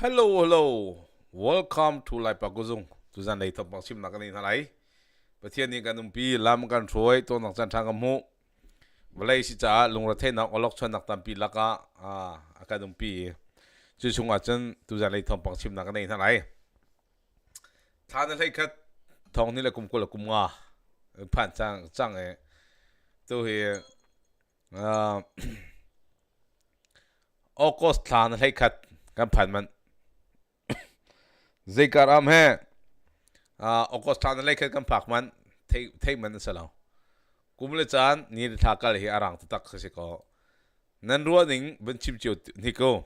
Hello, hello. Welcome to Lai Paguzung. Tuzan Lai Thawngpang Sim nak ni thalai. Pathian ni kan umpi lam kan troi to nak chan thang mu. Walai si cha lungra the nak olok chon nak tampi laka akan umpi. Chu chunga chen tuzan Lai Thawngpang Sim nak ni thalai. Than lai khat thong ni la kum ko la kum nga. Phan chang e. To he August than lai khat kan phan man Zikar am hai August than lai khat kan phak man thei man salaw kumle chan ni thakal hi arang tak se ko nan ruwa ning ban chim chiu ni ko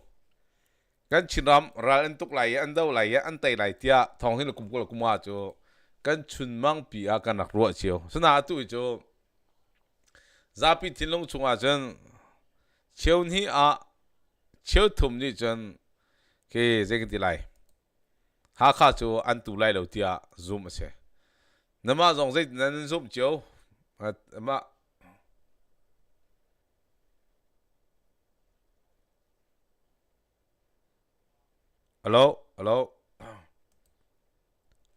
kan chinram ral an tuk lai an dau lai an tai lai tia thong hin kum ko kuma chu kan chun mang pi a kan rak ruwa chiu suna tu chu zapi thinlong chunga chen cheu ni a cheu thum ni chen ke zeng ti lai ha kha chu an tu lai lo tia zoom ase nama zong zai nan zoom chiu ma hello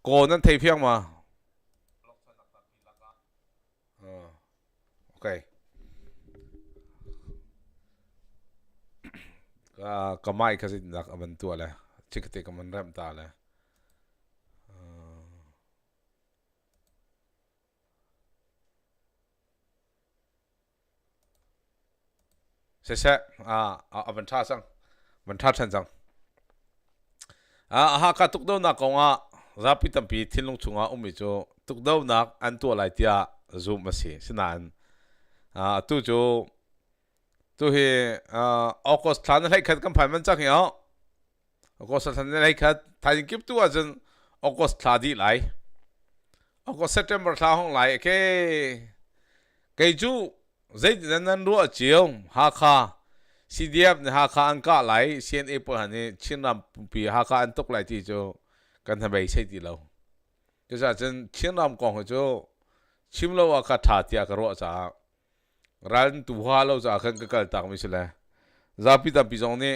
ko nan thei phiang ma okay kamai kha sin nak aman tu ala chikte kaman ram ta la se avan tha sang van tha than sang ha ka tuk do na ko nga rapi tampi thinlung chunga umi cho tuk do nak an tu lai tia zoom ase sinan tu cho tu he August than lai khat kam phan man chak ya August than lai khat thain kip tu ajan August thadi lai August September tha hong lai ke kai chu zai nan ru chiu ha kha CDF ne ha kha an ka lai CNA por hani chinram pi ha kha an tok lai ti cho kan ha bai sai ti lo cho sa chen chinram kong ho cho chim lo wa kha tha tia ka ro cha ran tu ha lo cha khan ka kal tak mi sele zapi ta pi jong ne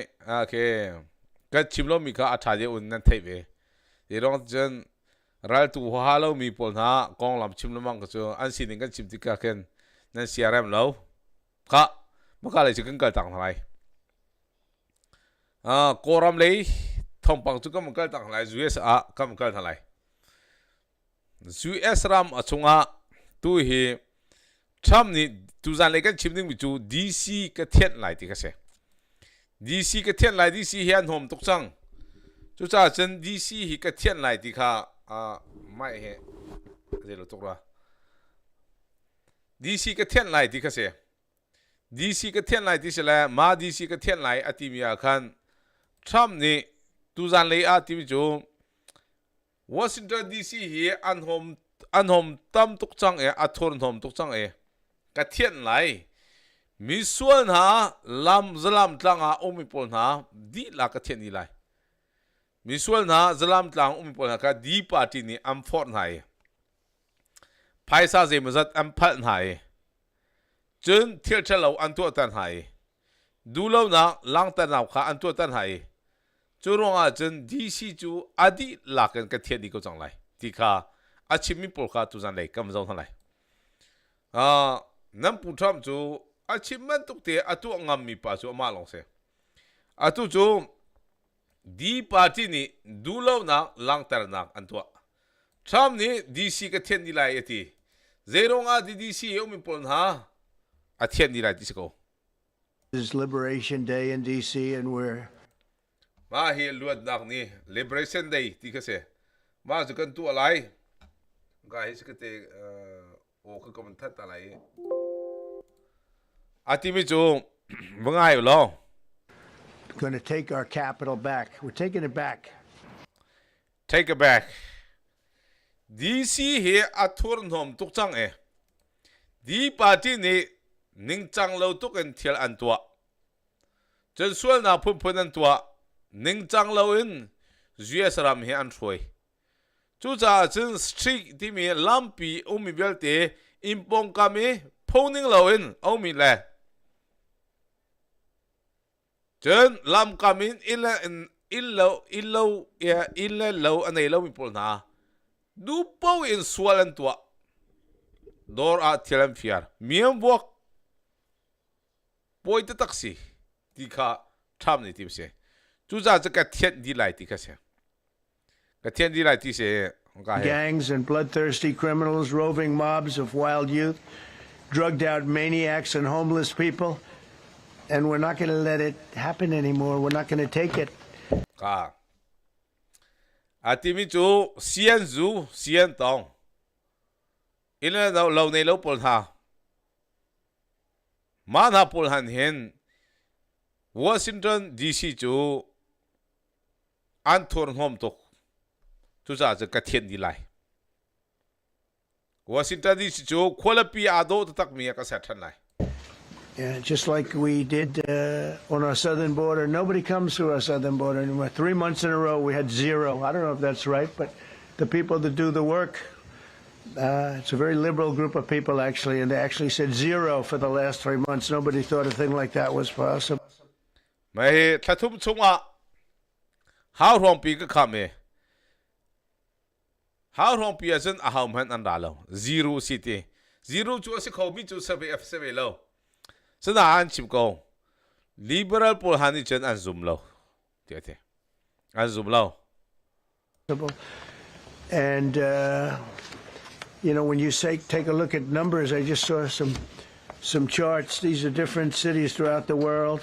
ke ka chim lo mi kha a tha je un nan thei ve ye rong chen ral tu ha lo mi pol na kong lam chim lo mang ka cho an sin kan chim ti ka ken nan CRM lo ka maka lai chicken kal tang thalai koram lei Thawngpang chu kam kal tang thalai US kam kal thalai US ram achunga tu hi tham ni tu zan lai kan chimning mi chu DC ka thiat lai ti ka se DC ka thiat lai DC hian hom tok chang chu cha chen DC hi ka thiat lai ti kha mai he je lo tok ra DC ka thian lai ti ka se DC ka thian lai ti se la ma DC ka thian lai atimia khan tham ni tu zan lei a ti chu Washington DC hi an hom tam tuk chang e athor hom tuk chang e ka thian lai mi suan ha lam zalam tlanga omi pol na di la ka thian ni lai mi suan ha zalam tlang omi pol na ka di party ni am for nai Paisa ze mazat am phat hai chun thil chalo an tu tan hai du lo na lang tan naw kha an tu tan hai chu ronga chun DC chu adi lakan ka thian ni ko chang lai ti kha achimi por kha tu zan lai kam zong thalai nam pu tham chu achiman tuk te atu ngam mi pa chu ma long se atu chu di party ni du lo na lang tar nak an tu tham ni DC ka thian ni lai ati zero nga DDC yomi pon ha athian ni lai disco This is Liberation Day in DC and we're ma hi luat nak ni Liberation Day ti ka se ma chu kan tu alai ga hi se te o ka kom that ta lai ati mi chu mangai lo going to take our capital back. We're taking it back. Take it back DC he athur nom tuk chang e di party ni ning chang lo tuk en thial an tua chen sual na phun phun an tua ning chang lo in US ram he an throi chu cha chen street ti mi lampi umi belte impong kami phoning lo in omi le chen lam kamin in le low and a low people na do bow in swollen to door at Tilam Fiar. Miam walk boy the taxi. Tika Tamni Tipse. Tuza the cat delight, Tika say. The 10 delight is Gangs and bloodthirsty criminals, roving mobs of wild youth, drugged out maniacs and homeless people. And we're not going to let it happen anymore. We're not going to take it. Atimi chu sian zu sian tong. Ila lo nei lo pol ha. Man ha pol han hen. Washington DC chu an thorn hom tok. Tu za ka thien di lai. Washington DC chu kholapi ado tak mi ka sa than lai. Yeah, just like we did on our southern border. Nobody comes through our southern border anymore. 3 months in a row, we had 0. I don't know if that's right, but the people that do the work, it's a very liberal group of people, actually, and they actually said 0 for the last 3 months. Nobody thought a thing like that was possible. May tatum chunga. How long people come? How long people isn't a home and andalo? 0 city. 0 to us, call me to survey F7 low. So now I'm chip go. Liberal Paul Hannichen and Zoom low. And Zoom low. And, when you say take a look at numbers, I just saw some charts. These are different cities throughout the world.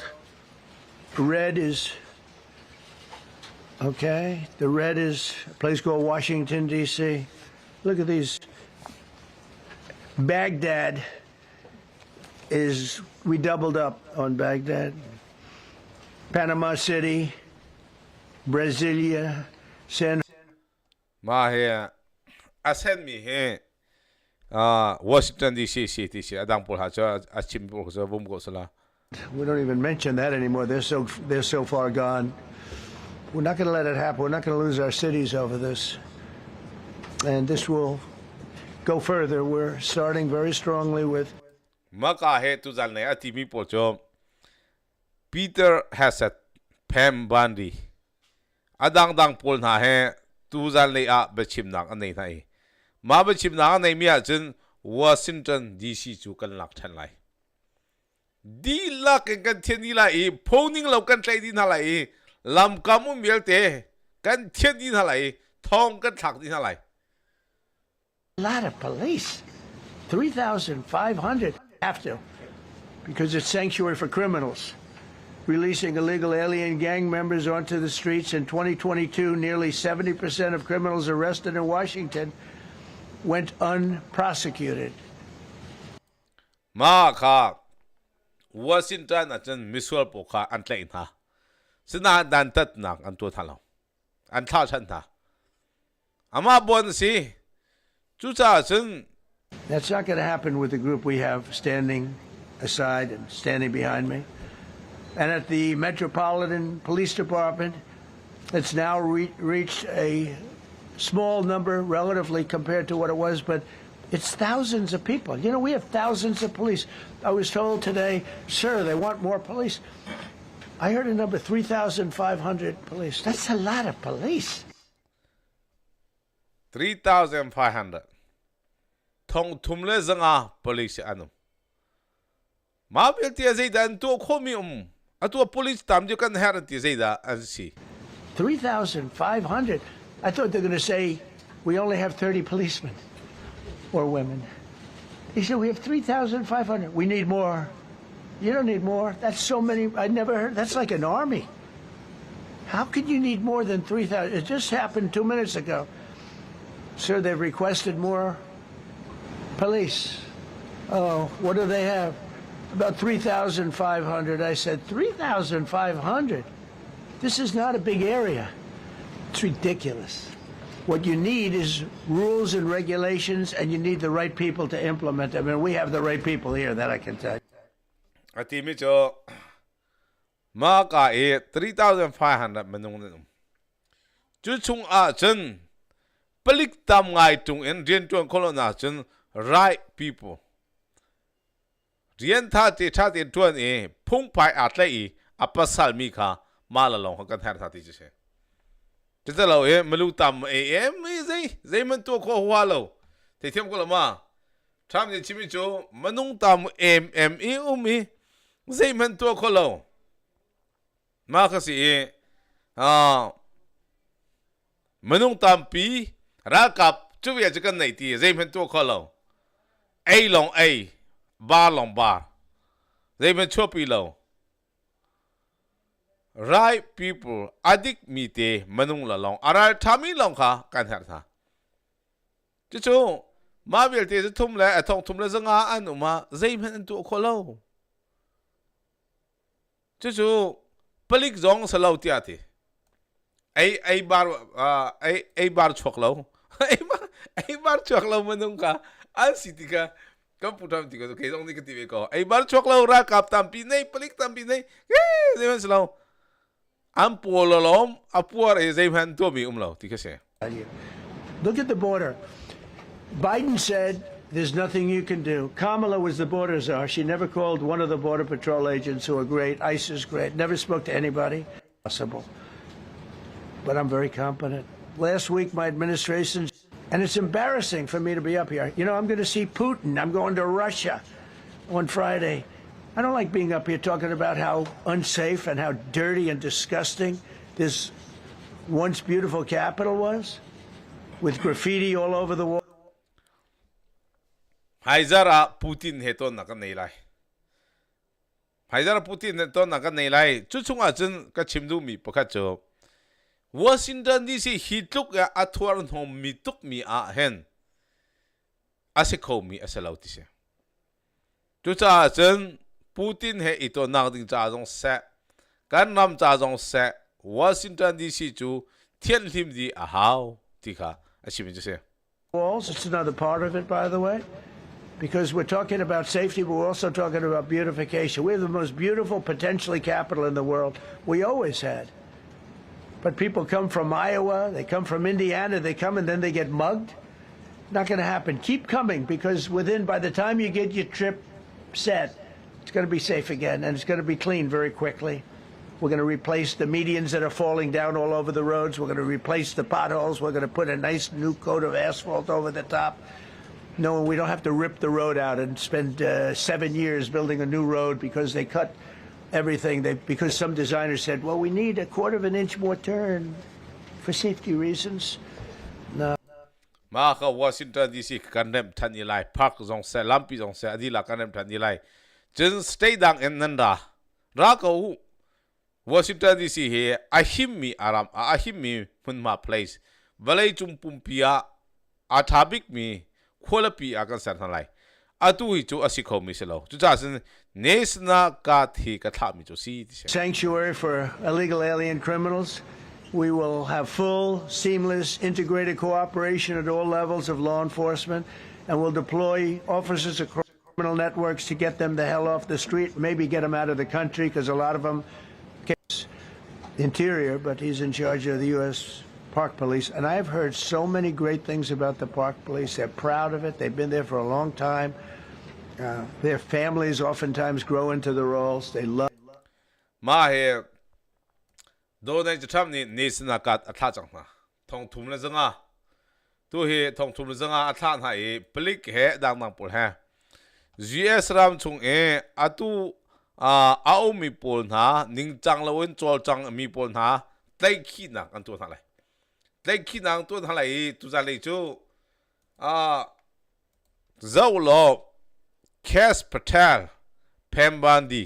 Red is, okay, the red is a place called Washington, D.C. Look at these. Baghdad we doubled up on Baghdad. Panama City, Brasilia, San. Ma here, I send me here. Washington D.C. city. Adang pol ha cho achim pol so bum ko sala. We don't even mention that anymore. They're so far gone. We're not going to let it happen. We're not going to lose our cities over this. And this will go further. We're starting very strongly with. Maka he tu zal ne atimi po cho Peter Hassett Pam Bundy adang dang pol na he tu zal ne a bechim nang anei nai ma bechim nang anei mia chen Washington DC chu kan lak than lai di lak kan thien ni lai phoning lo kan tlai din halai lam kamu milte kan thien din halai thong kan thak din halai a lot of police 3,500 have to, because it's sanctuary for criminals. Releasing illegal alien gang members onto the streets in 2022, nearly 70% of criminals arrested in Washington went unprosecuted. Ma kha Washington achen misual po kha an tlai na sina dan tat nak an to thalo an tha chan tha ama bon si chu cha chen. That's not going to happen with the group we have standing aside and standing behind me. And at the Metropolitan Police Department, it's now reached a small number relatively compared to what it was, but it's thousands of people. We have thousands of police. I was told today, sir, they want more police. I heard a number, 3,500 police. That's a lot of police. 3,500. Thong tumle zanga police anu. Ma bil tia zeda an to khomi atu police tam jo kan har tia zeda an si. 3,500. I thought they're going to say we only have 30 policemen or women. He said we have 3,500. We need more. You don't need more. That's so many. I never heard. That's like an army. How could you need more than 3,000? It just happened 2 minutes ago. Sir, they've requested more police. Oh, what do they have? About 3,500. I said, 3,500? This is not a big area. It's ridiculous. What you need is rules and regulations, and you need the right people to implement them. And we have the right people here, that I can tell you. Ati mi cho ma ka 3,500 manung nung. Chu chung a chen pelik tam ngai tung en rian tuan kolona chen right people. Rian tha ti tuan phung pai atlai apasal mi kha ma la long kan thar tha ti che. จะเราไม่รู้ตามไม่ใช่มันตัวข้อหัวเราแต่เทียมก็ละมาทำในชีวิตจูมันนุ่งตามมีใช่มันตัวข้อเรามาก็สิมันนุ่งตามปีรักกับจูเวียจะกันไหนตีใช่มันตัวข้อเราลองบาลองบาใช่มันชั่วปีเรา right people อดีตมีเตมันนุ่งละลองอะไรทำมีลองค่ะกันเหรอท่าจู่ๆมาเวลเตจะทุ่มเลยทองทุ่มเลยจะงาอันออกมาใช่มันตัวข้อเราจู่ๆผลิตจงสลาวที่อาทิบาร์บาร์ช็อกเราบาร์ช็อกเรามันนุ่งค่ะอันสิติกะก็พูดทำติกะตัวเคสองนี่ก็ทีเวก็บาร์ช็อกเรารักกับตามปีนี้ผลิตตามปีนี้ใช่ไหมสลาวอันพัวละล้อมอันพัวใช่ไหมตัวมีเราที่ก็ใช่ Look at the border. Biden said there's nothing you can do. Kamala was the border czar. She never called one of the border patrol agents who are great. ICE is great. Never spoke to anybody. Possible. But I'm very competent. Last week, my administration, and it's embarrassing for me to be up here. You know, I'm going to see Putin. I'm going to Russia on Friday. I don't like being up here talking about how unsafe and how dirty and disgusting this once beautiful capital was, with graffiti all over the wall. ไฮซาระปูตินเหตุนักในไรไฮซาระปูตินเหตุนักในไรจุดช่วงอาจารย์ก็ชิมดูมีประคัตจบวอชิงตันดีซีฮิตลุกยาอัทวารนหอมมีตุกมีอาเห็นอาศัยเขามีอาศัยเราที่เสียจุดจ้าอาจารย์ปูตินเหตุนักดิ่งจ้าจงเสะการนำจ้าจงเสะวอชิงตันดีซีจูเทียนลิมดีอาหาวที่ข้าอาชิมิจะเสีย Walls, it's another part of it, by the way, because we're talking about safety, but we're also talking about beautification. We have the most beautiful, potentially capital in the world. We always had. But people come from Iowa, they come from Indiana, they come and then they get mugged. Not going to happen. Keep coming, because by the time you get your trip set, it's going to be safe again, and it's going to be clean very quickly. We're going to replace the medians that are falling down all over the roads. We're going to replace the potholes. We're going to put a nice new coat of asphalt over the top. No, we don't have to rip the road out and spend 7 years building a new road because they cut everything. Because some designers said, well, we need a quarter of an inch more turn for safety reasons. No. มาเข้าวอชิงตันดีซีกันเดิมทันยี่ไลพักจงเสลัมปีจงเสอดีละกันเดิมทันยี่ไลจนสเตย์ดังเอ็นนันดารักเอาวอชิงตันดีซีเฮอาหิมมีอารามอาหิมมีพุนมาเพลสเวลัยจุมปุ่มพิอาอาทาบิกมีควอลปีอากันสันทันไลอาตุฮิจูอาสิเขามีเสลาจุดจ้าสินเนสนากาทีกะทามิจูซีที่เส Sanctuary for illegal alien criminals. We will have full, seamless, integrated cooperation at all levels of law enforcement, and we'll deploy officers across criminal networks to get them the hell off the street, maybe get them out of the country, because a lot of them interior, but he's in charge of the U.S. Park Police. And I've heard so many great things about the Park Police. They're proud of it. They've been there for a long time. Their families oftentimes grow into the roles. They love. มาเฮโดนในจุดทำนี้นิสนากัดอัฐจังนะทองทุ่มเลยจังอ่ะตัวเฮทองทุ่มเลยจังอ่ะอัฐานให้ผลิตเฮดังๆปุ่นเฮ GS รามชงอัตุเอามีปุ่นหานิ่งจังแล้ววันจอลจังมีปุ่นหาได้ขี้หนักอันตัวอะไรได้ขี้หนักตัวอะไรตัวจะเลยจูเจ้าหลอกแคสปเทลเพมบันดี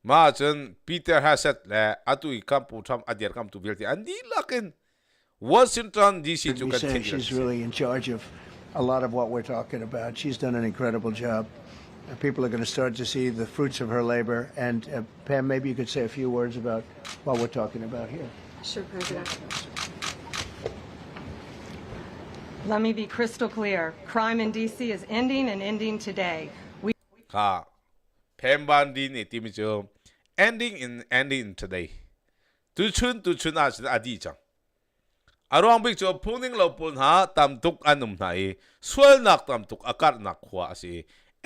มาจนปีเตอร์ฮัสเซตและอัตุอีคัมปูทำอดีตคัมตูเวลที่อันนี้ลักนวอชิงตันดีซีจูกัน She's really in charge of a lot of what we're talking about. She's done an incredible job. People are going to start to see the fruits of her labor. And Pam, maybe you could say a few words about what we're talking about here. Sure, President. Let me be crystal clear. Crime in D.C. is ending and ending today. ค่ะเพมบันดีนี่ที่มีเจอ ending today ตุชุนอาจจะอดีตจังอารมณ์บิ๊กจบพูนิ่งเราพูนหาตามตุกอันนุ่มไหนส่วนนักตามตุกอากาศนักขวาสิ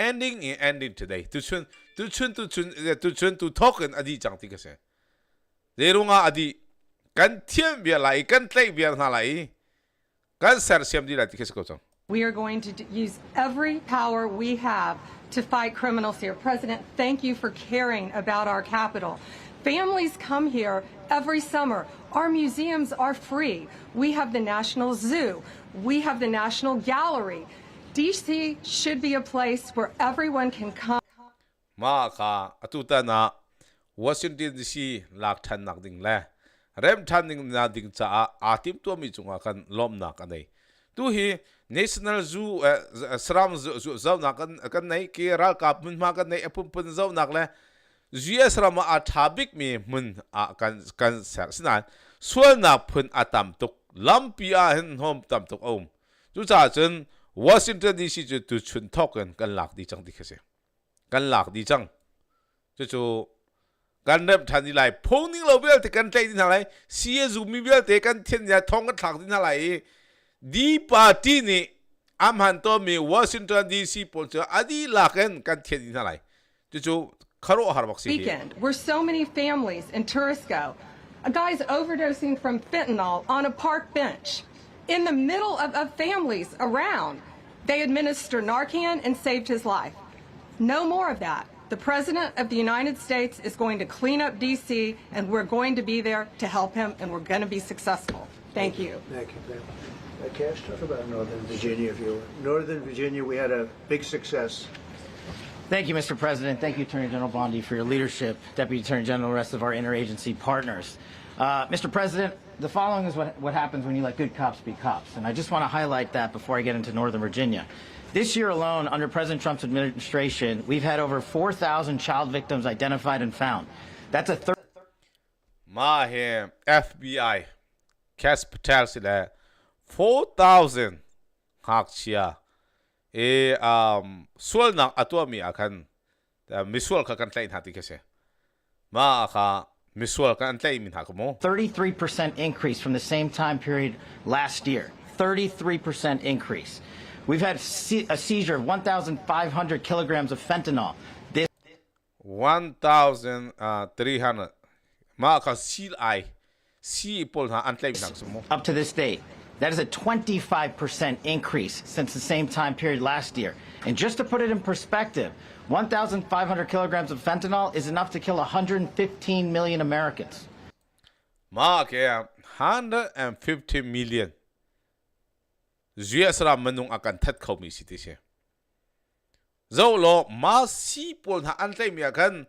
ending today ตุชุนตุทอกกันอดีตจังที่ก็เสียเรื่องอดีต กันเทียมเบียร์ไหลกันเตะเบียร์ไหลกันเสียเสียมดีอะไรที่เขาจะ We are going to use every power we have to fight criminals here. President, thank you for caring about our capital. Families come here every summer. Our museums are free. We have the National Zoo. We have the National Gallery. DC should be a place where everyone can come. มาค่ะตุตานะวอชิงตันดีซีหลักทันนักดิ่งแล่เริ่มทันดิ่งนักดิ่งจะอาทิมตัวมีจุงกันล้อมนักกันเลยตัวฮี National Zoo สรามซูเจ้านักกันไหนเกรัลกับมันมากันไหนปุ่มปุ่นเจ้านักเลยจีเอสรามาอาทาบิกมีมันกันเสียสินะส่วนนักพุ่นอาตามตุกลัมปีอาหินหอมตามตุกอมจุดจ้าจนวอชิงตันดีซีจะตุชุนทอกกันหลักดีจังดีแค่เสียกันหลักดีจังจู่กันเริ่มทันทีไรพงนิ่งเราเบี้ยแต่กันใจที่ไหนเสียจูมีเบี้ยแต่กันเทียนยาทองกันหลักที่ไหนดีปาร์ตี้นี่อามันตัวมีวอชิงตันดีซีปนเจออดีหลักกันเทียนที่ไหนจู่คารุฮาร์บักซี Weekend, where so many families and tourists go. A guy's overdosing from fentanyl on a park bench. In the middle of families around, they administer Narcan and saved his life. No more of that. The President of the United States is going to clean up D.C., and we're going to be there to help him, and we're going to be successful. Thank you. Thank you, Pam. Cash, talk about Northern Virginia, if you will. Northern Virginia, we had a big success. Thank you, Mr. President. Thank you, Attorney General Bondi, for your leadership, Deputy Attorney General, and the rest of our interagency partners. Mr. President, the following is what happens when you let good cops be cops, and I just want to highlight that before I get into Northern Virginia. This year alone, under President Trump's administration, we've had over 4,000 child victims identified and found. That's a third. Ma he FBI, Cas Patel sila 4,000 haksia. Sual na atwa mi akan misual ka kantain hati kasi. Ma ka misual ka kantain min hakmo. 33% increase from the same time period last year. 33% increase. We've had a seizure of 1,500 kilograms of fentanyl. This 1,300. Ma ka seal eye. See pol na antlay min hakmo. Up to this date. That is a 25% increase since the same time period last year. And just to put it in perspective, 1,500 kilograms of fentanyl is enough to kill 115 million Americans. Ma kaya 150 million. Zuyasra manung akan tat kau mi siti siya. Zaulo ma sipol na antay mi akan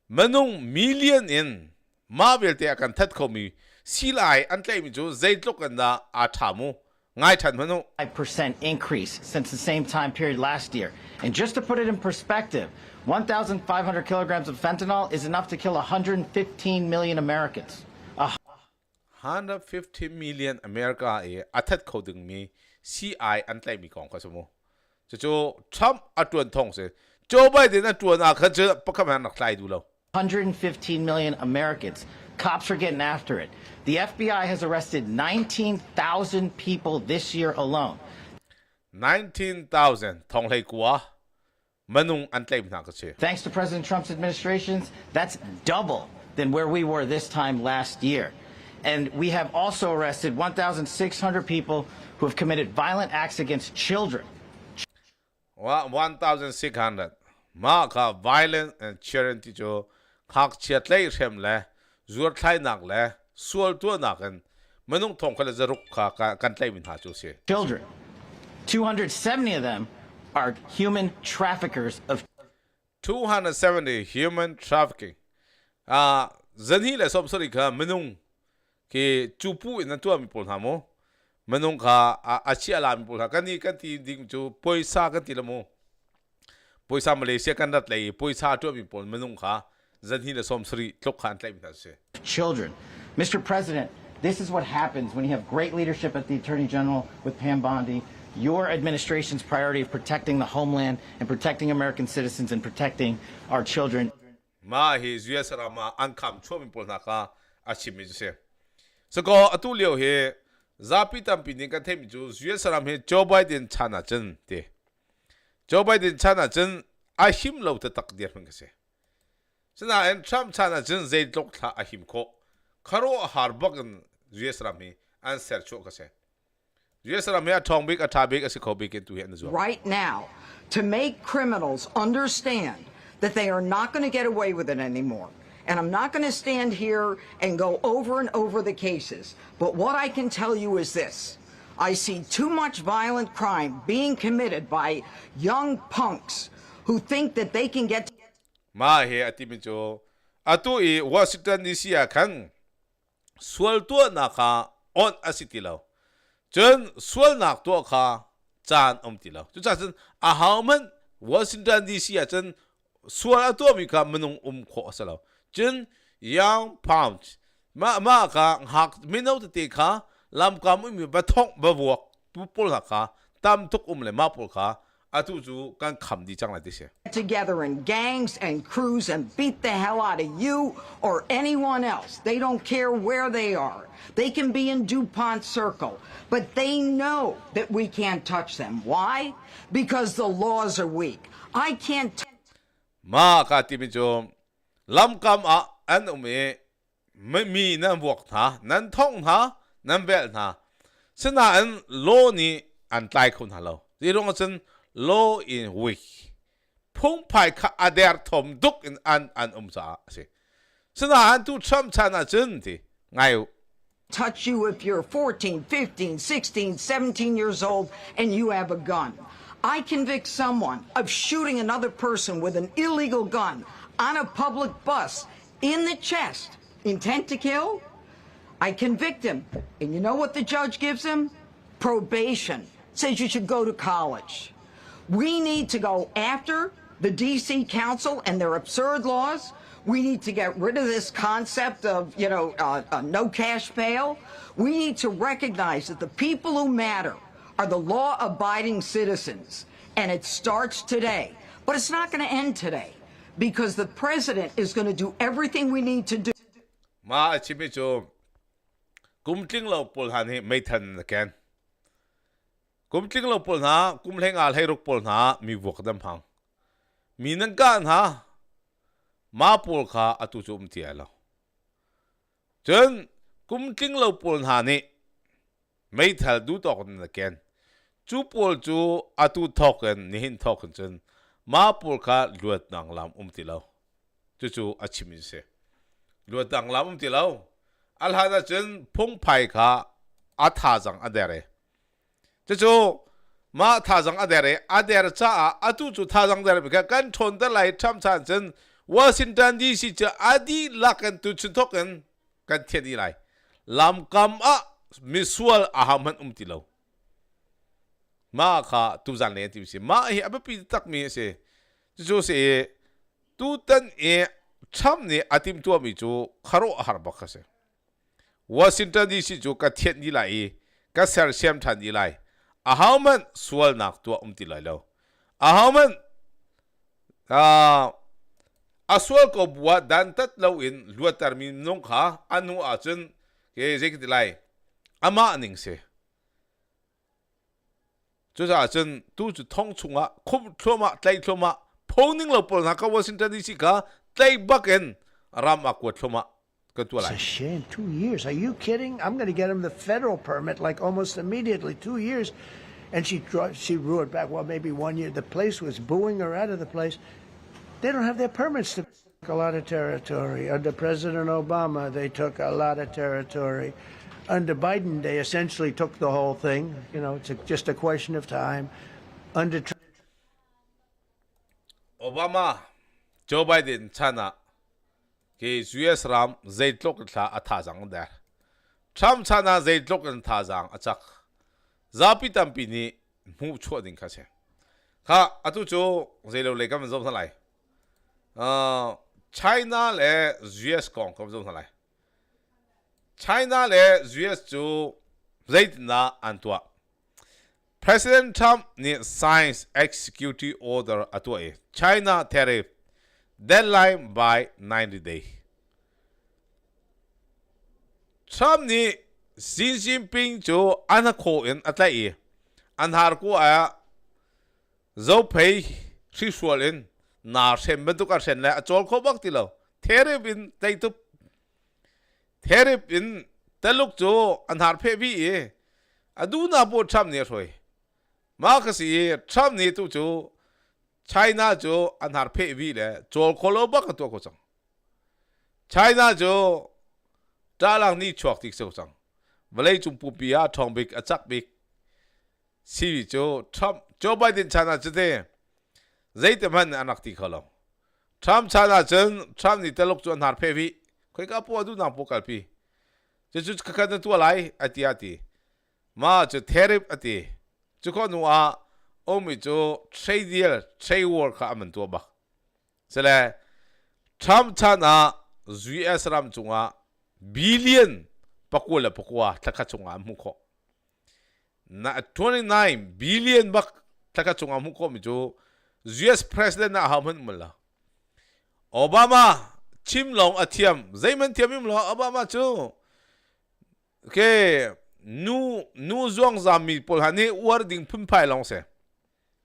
manung million in ma belte akan tat kau mi silai antay mi jo zaitlok na atamu ngai tan manung 5% increase since the same time period last year. And just to put it in perspective, 1,500 kilograms of fentanyl is enough to kill 115 million Americans. 150 million America atat coding me CI antlay mi kong kasamo. So Trump atuan tong se Joe Biden atuan akaje pakaman naklay dulo. 115 million Americans. Cops are getting after it. The FBI has arrested 19,000 people this year alone. 19,000 tong lay kuwa manung antlay mi nakase. Thanks to President Trump's administrations, that's double than where we were this time last year. And we have also arrested 1,600 people who have committed violent acts against children. 1,600. Ma ka violent and charity jo hak chiat lay rem le zuar thai nak le sual tu nakan manung thong kala zaruk ka kan tlay min ha chu se. Children. 270 of them are human traffickers of 270 human trafficking. Zanhi le sob sori ka manung ke chupu in tu mi pol hamo manung ka achi ala mi pol ha kani kanti ding chu poisa kanti lamo poisa Malaysia kan dat lei poisa tu mi pol manung ka zanhi le som sri tlok khan tlai mi se children. Mr. President, this is what happens when you have great leadership at the Attorney General with Pam Bondi. Your administration's priority of protecting the homeland and protecting American citizens and protecting our children. Ma hi US rama ankam chu mi pol na ka achi mi se. So go atulio he zapi tampi ni ka them ju US ram he Joe Biden chana chen te Joe Biden chana chen ahim lo ta tak der phang se sana en Trump chana chen zai lok tha ahim ko kharo harbagan US Rami and Sercho Kase. US Rami a Thawngpang a Tabik as a Kobik into him as well. Right now, to make criminals understand that they are not going to get away with it anymore. And I'm not going to stand here and go over and over the cases. But what I can tell you is this. I see too much violent crime being committed by young punks who think that they can get... Ma he atimijo. Atu I Washington DC kan swal tua naka on asitilaw. Jen swal nak tua ka chan tilaw. Ju chen a hauman Washington DC chen swal atu mi ka menung kho salaw. Jen young pound ma ka hak minau te ka lam kam mi ba thok ba wok pu pol ka tam tuk le ma pol ka atu ju kan kham di chang la dise. Together in gangs and crews and beat the hell out of you or anyone else. They don't care where they are. They can be in DuPont Circle, but they know that we can't touch them. Why? Because the laws are weak. I can't... Ma ka timijo lam kam a an mi nan wok tha nan thong tha nan bel tha sena an lo ni an tai khun halo di rong chen law in week phung pai kha ader thom duk in an sa se sena an tu cham chana chen ti ngai touch you if you're 14, 15, 16, 17 years old and you have a gun. I convict someone of shooting another person with an illegal gun on a public bus in the chest, intent to kill. I convict him. And you know what the judge gives him? Probation. Says you should go to college. We need to go after the D.C. Council and their absurd laws. We need to get rid of this concept of, no cash bail. We need to recognize that the people who matter are the law-abiding citizens. And it starts today. But it's not going to end today because the president is going to do everything we need to do. Ma chimicho kumting lo pol han he mai than ken kumting lo pol na kumleng al hai rok pol na mi wok dam phang mi nang kan ha ma pol kha atu chum ti alo chen kumting lo pol ha ni mai thal du tok na ken chu pol chu atu thoken ni hin thoken chen ma pol kha luat nang lam ti lo chu achimi se luat nang lam ti lo al hada chen phung phai kha a tha jang adere chu ma tha jang adere cha atu chu tha jang dere ka kan thon da lai tham chan chen Washington DC cha adi lakan tu chutoken kan thedi lai lam kam a misual ahaman ti lo ma kha tu jan le ti se ma hi abapi tak mi se chu se tu tan e cham ne atim tu mi chu kharo har ba kha se Washington DC chu ka thet ni lai ka ser sem than ni lai ahaman sual nak tu ti lai lo ahaman aswal ko bua dan tat lo in luat termin nong kha anu a chen ke jek dilai ama ning se chu sa chen tu chu thong chunga khum thloma tlai thloma phoning lo pol na ka Washington DC ka tlai baken ram a ko thloma ka tu lai. It's a shame. 2 years. Are you kidding? I'm going to get him the federal permit like almost immediately. 2 years. And she drew it back. Well, maybe 1 year. The place was booing her out of the place. They don't have their permits to take a lot of territory. Under President Obama, they took a lot of territory. Under Biden, they essentially took the whole thing. It's just a question of time. Under Obama, Joe Biden chana ke US ram zaitlok tha atha jang der. Trump chana zaitlok an tha jang achak. Zapi tampi ni mu chho ding kha che. Kha atu cho zailo le kam zom thalai. China le US kong kom zong lai China le US chu zait na antwa President Trump ni signs executive order atwa China tariff deadline by 90 days Trump ni Xi Jinping chu anakho in atlai anhar ko a zo pei shi sual in na sem bentuk arsen la chol kho bak tilo there bin tai tu tariff in taluk jo anhar phe bi e aduna po Trump ne roi ma kasi Trump ne tu jo China jo anhar phe bi le jol kholo ba ka to ko chang China jo talang ni chok tik so chang valai chung pu pia thong big achak big si jo Trump Joe Biden China jete zait man anak ti khalo Trump China chen Trump ni taluk jo anhar phe bi khoi ka po adu na po kalpi ju ka kan tu lai ati ma ju tariff ati ju ko nuwa omi jo trade deal trade war ka aman to ba sele Trump China US ram chunga billion pakwa thaka chunga mu kho na 29 billion bak thaka chunga mu kho mi jo US president na haman mala Obama chim long athiam zaiman thiamim lo Obama chu ke nu zong zami pol hani war ding phun phai long se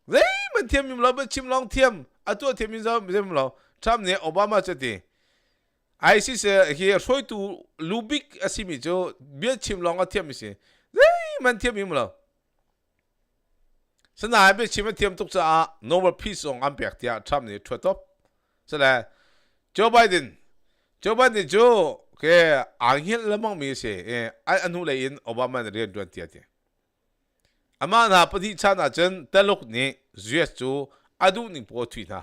zaiman thiamim lo ba chim long thiam atu thiamim zam lo Trump ne Obama chati ISIS he roi tu lubik asimi jo bia chim long athiam se zaiman thiamim lo sana be chim thiam tuk cha Nobel Peace Song am pek tia Trump ne thotop sala Joe Biden jo ke ahhin lengmang mi se ai anu le in Obama ne rian duan tia ama na pati China chen taluk ni US chu adu ni po thui na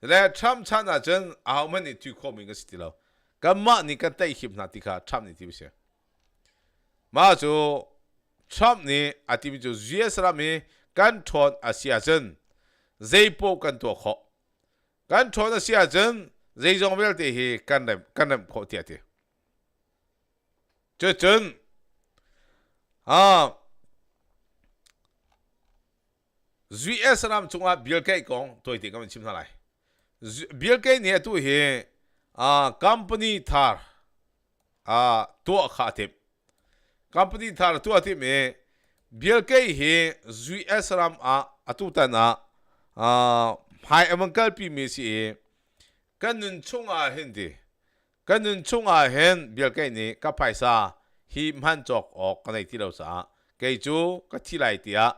le Trump China chen a man ni tu ko mi ga stilo gamma ni ka tai hip na tika Trump ni ti se ma chu Trump ni ati bi chu US ra mi kan thon Asia chen zeipo kan to kho kan thon Asia chen zai zong vel te hi kan dem kho tia te chen US ram chunga Bill Gates kong toi te kam chim lai Bill Gates ne tu hi company thar to kha te company thar to ati me Bill Gates hi US ram atu ta na hai amangkal pi me si kanun chunga hindi kanun chunga hen Bill Gates ni ka paisa hi man chok ok kanai ti lo sa kai chu ka thi lai tia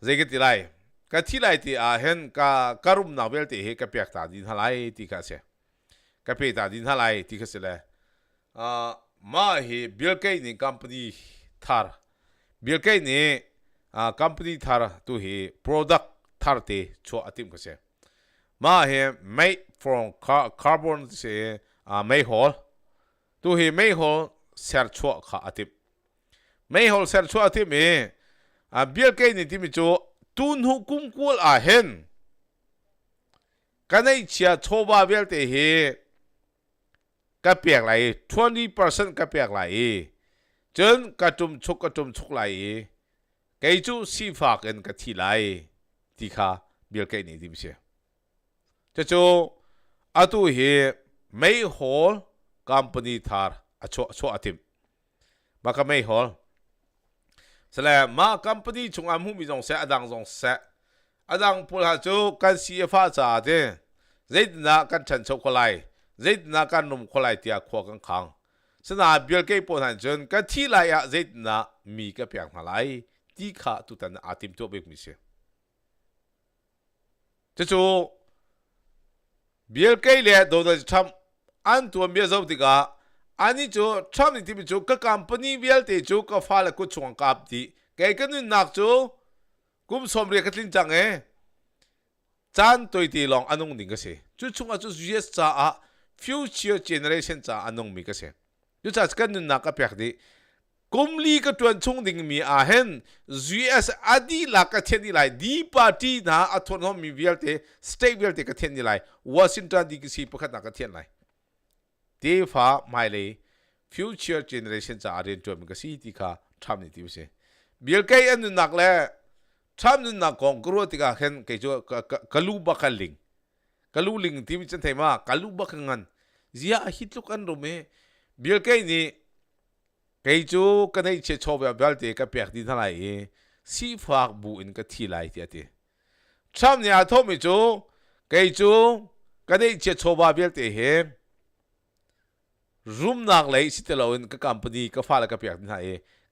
zai ti lai ka thi lai ti hen ka karum na bel te he ka pek ta din halai ti ka se ka pe ta din halai ti ka se le ma hi Bill Gates ni company thar Bill Gates ni company thar tu hi product thar te cho atim ka se ma he made from carbon se mai hol tu hi mai hol ser cho kha atip mai hol ser cho atip me Bill Gates ni ti mi cho tun hu kum kul hen kanai chia choba bel te he ka pek lai 20% ka pek lai chen ka tum chuk lai kai chu si phak en ka thi lai ti kha Bill Gates ni ti mi se cho atu hi mai hol company thar cho atim maka mai hol sala ma company chung am hu mi jong se adang jong se adang pul ha chu kan CFA cha de zaidna kan chan chok kholai zaidna kan num kholai tia kho kan khang sana Bill Gates pon han jon ka thi lai ya zaidna mi ka pyang malai ti kha tu tan atim to bek mi se cho Bill Gates le Donald Trump an tu mi zo diga ani cho Trump ni ti mi cho ka company bial te cho ka fa la ku chung kap ti ke ka nu nak cho kum som re ka tlin chang chan toi ti long anong ding ka se chu chung a chu US cha a future generation cha anong mi ka se chu cha ka nu nak ka pek di kumli ka tuan chung ding mi hen US adi la ka then ni lai di party na athon hom mi bial te state bial te ka then ni lai Washington DC pakhat na ka then lai te fa mai le future generation cha arin to mi ka si ti kha tham ni ti se Bill Gates an nak le tham nu na kong gro ti ka hen ke jo kalu ba kaling kalu ling ti mi chen thai ma kalu ba kangan zia hitluk an ro me Bill Gates ni cái chú cái này chế cho béo béo thì cái bẹt đi thằng này si phạc bu in cái thi lại thì Trump nhà thôi mấy chú cái này chế cho béo béo thì รูมนักเลยสิเตลอนก็คัมพานีก็ฟ้าแล้วก็เปียกนี่ฮะ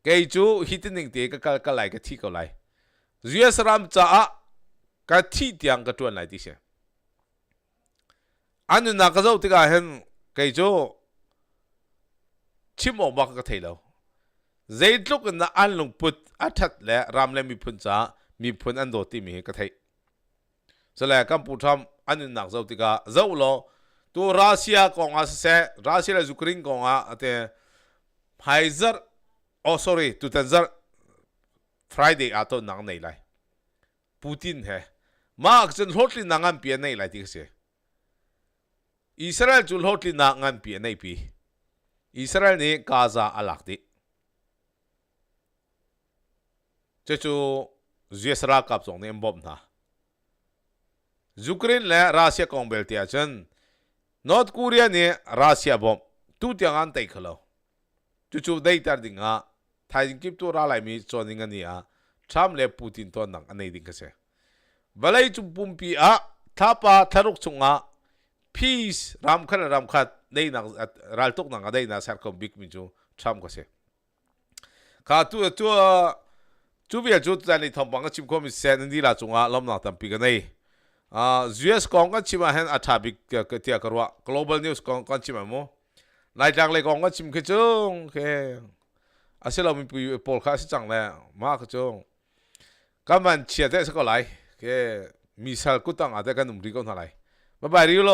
เกยจูฮิตนิ่งเตะก็ไหลก็ที่ก็ไหลเรียสรามจ้าก็ที่เตียงก็จวนไหลที่เสียอันนั้นนักเจ้าที่ก็เห็นเกยจูชิมออกมาก็เทแล้วใจลุกนั้นอันลงพุทอัฐและรำและมีพุนจ้ามีพุนอันโดที่มีก็เทสลายกัมพูชาอันนั้นนักเจ้าที่ก็เจ้าโลตัวรัสเซียกองอาเซียรัสเซียและยูเครนกองอาแต่ไฮเซอร์โอ้ sorry ตัวเทนเซอร์ Friday อาตัวนังในไลปูตินเหรอมาร์กจนฮอตลินังอันเปียในไลที่เสียอิสราเอลจุลฮอตลินังอันเปียในปีอิสราเอลนี่กาซาอัลลักดิเจ้าจูเจียสระกับส่งเนี่ยบอมนะยูเครนและรัสเซียกองเบลติอาจันนอร์ทเกาหลีนี่รัสเซียบอมทุกอย่างอันเตะขลุ่มจู่ๆได้ตัดดิ่งอ่ะไทยกิบตัวอะไรมีจอนิงอันนี้อ่ะทรัมป์และปูตินตัวนังอันนี้ดิ่งก็เสียเวลาจุ่มปุ่มปีอ่ะท้าป้าทารุกชงอ่ะ peace รำคัดได้นังรัลตุกนังได้นังสักคนบิ๊กมิจูทรัมป์ก็เสียข้าจู่เบียจู่ตอนนี้ทำบังคับชิมคอมิเซนนี่ละจงอ่ะล้อมนักตั้งปีกันเลยUS กองกันชิมมาเห็นอัฐบิกเที่ยวกรัว global news กองกันชิมมาโมนายจังเลยกองกันชิมขึ้นจงโอเคอาศัยเรามีโพลค่าสิจังเลยมากจงก็มันเชียร์ได้สักหลายโอเคมีสักกุตังอาจจะกันนุ่มรีกันเท่าไหร่บ๊ายบายริโล